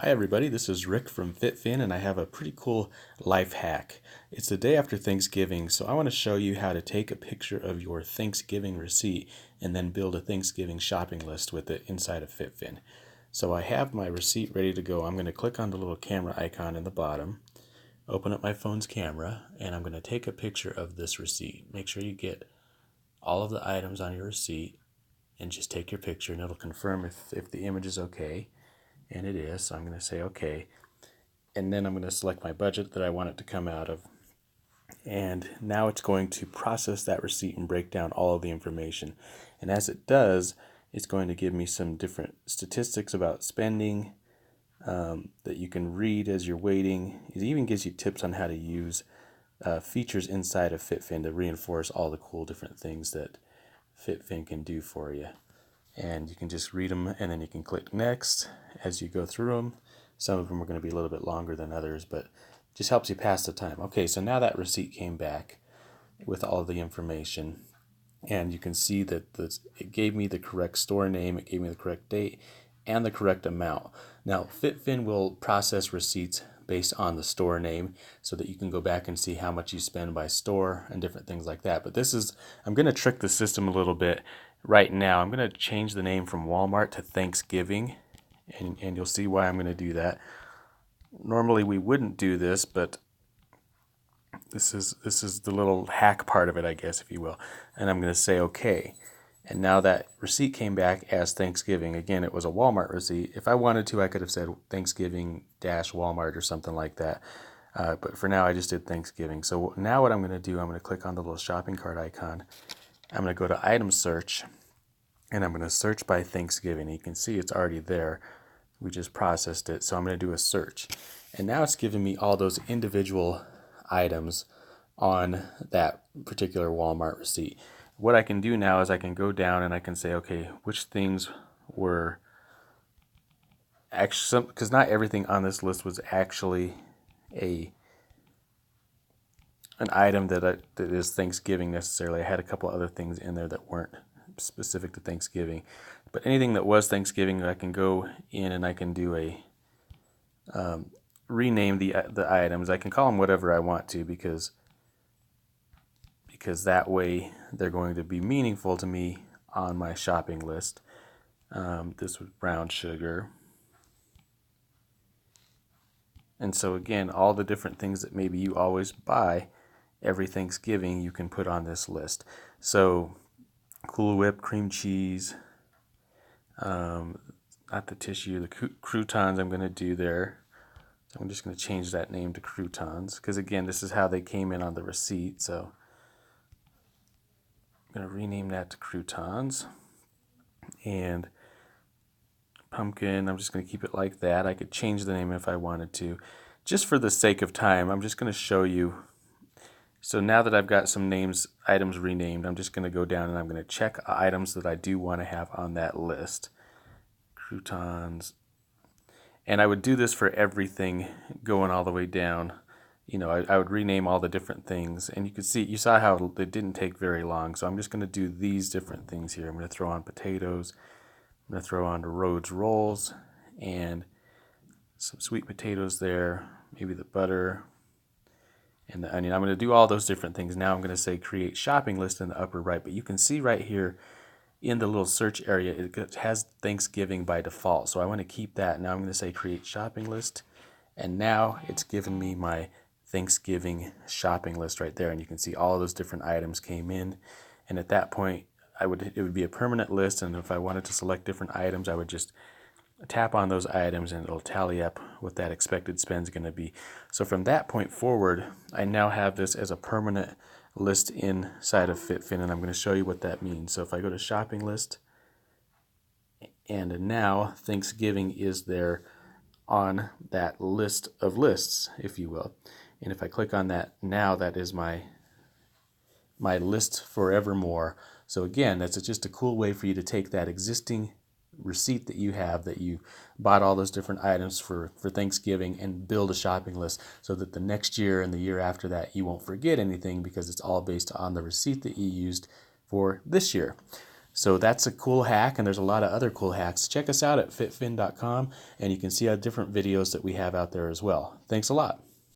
Hi everybody, this is Rick from FitFin and I have a pretty cool life hack. It's the day after Thanksgiving, so I want to show you how to take a picture of your Thanksgiving receipt and then build a Thanksgiving shopping list with it inside of FitFin. So I have my receipt ready to go. I'm going to click on the little camera icon in the bottom, open up my phone's camera, and I'm going to take a picture of this receipt. Make sure you get all of the items on your receipt and just take your picture and it'll confirm if the image is okay. And it is, so I'm going to say okay. And then I'm going to select my budget that I want it to come out of. And now it's going to process that receipt and break down all of the information. And as it does, it's going to give me some different statistics about spending that you can read as you're waiting. It even gives you tips on how to use features inside of FitFin to reinforce all the cool different things that FitFin can do for you. And you can just read them and then you can click next as you go through them. Some of them are going to be a little bit longer than others, but it just helps you pass the time. Okay, so now that receipt came back with all the information, and you can see that it gave me the correct store name, it gave me the correct date, and the correct amount. Now, FitFin will process receipts based on the store name so that you can go back and see how much you spend by store and different things like that. But I'm going to trick the system a little bit right now. I'm going to change the name from Walmart to Thanksgiving, and you'll see why I'm going to do that. Normally we wouldn't do this, but this is the little hack part of it, I guess, if you will. And I'm going to say okay. And now that receipt came back as Thanksgiving. Again, it was a Walmart receipt. If I wanted to, I could have said Thanksgiving-Walmart or something like that. But for now, I just did Thanksgiving. So now what I'm going to do, I'm going to click on the little shopping cart icon. I'm going to go to item search, and I'm going to search by Thanksgiving. You can see it's already there. We just processed it. So I'm going to do a search. And now it's giving me all those individual items on that particular Walmart receipt. What I can do now is I can go down and I can say, okay, which things were actually, because not everything on this list was actually an item that is Thanksgiving necessarily. I had a couple other things in there that weren't specific to Thanksgiving, but anything that was Thanksgiving, I can go in and I can do a rename the items. I can call them whatever I want to because that way they're going to be meaningful to me on my shopping list. This was brown sugar. And so again, all the different things that maybe you always buy every Thanksgiving, you can put on this list. So Cool Whip, cream cheese, not the tissue, the croutons I'm going to do there. So I'm just going to change that name to croutons because again, this is how they came in on the receipt. So I'm going to rename that to croutons. And pumpkin, I'm just going to keep it like that. I could change the name if I wanted to. Just for the sake of time, I'm just going to show you. So now that I've got some items renamed, I'm just going to go down and I'm going to check items that I do want to have on that list. Croutons. And I would do this for everything going all the way down. You know, I would rename all the different things. And you saw how it didn't take very long. So I'm just going to do these different things here. I'm going to throw on potatoes. I'm going to throw on the Rhodes rolls and some sweet potatoes there, maybe the butter and the onion. I'm going to do all those different things. Now I'm going to say create shopping list in the upper right, but you can see right here in the little search area, it has Thanksgiving by default. So I want to keep that. Now I'm going to say create shopping list. And now it's given me my Thanksgiving shopping list right there. And you can see all of those different items came in. And at that point, it would be a permanent list, and if I wanted to select different items, I would just tap on those items and it'll tally up what that expected spend is going to be. So from that point forward, I now have this as a permanent list inside of FitFin, and I'm going to show you what that means. So if I go to shopping list, and now Thanksgiving is there on that list of lists, if you will. And if I click on that, now that is my list forevermore. So again, that's just a cool way for you to take that existing receipt that you have, that you bought all those different items for Thanksgiving, and build a shopping list so that the next year and the year after that you won't forget anything because it's all based on the receipt that you used for this year. So that's a cool hack, and there's a lot of other cool hacks. Check us out at fitfin.com, and you can see our different videos that we have out there as well. Thanks a lot.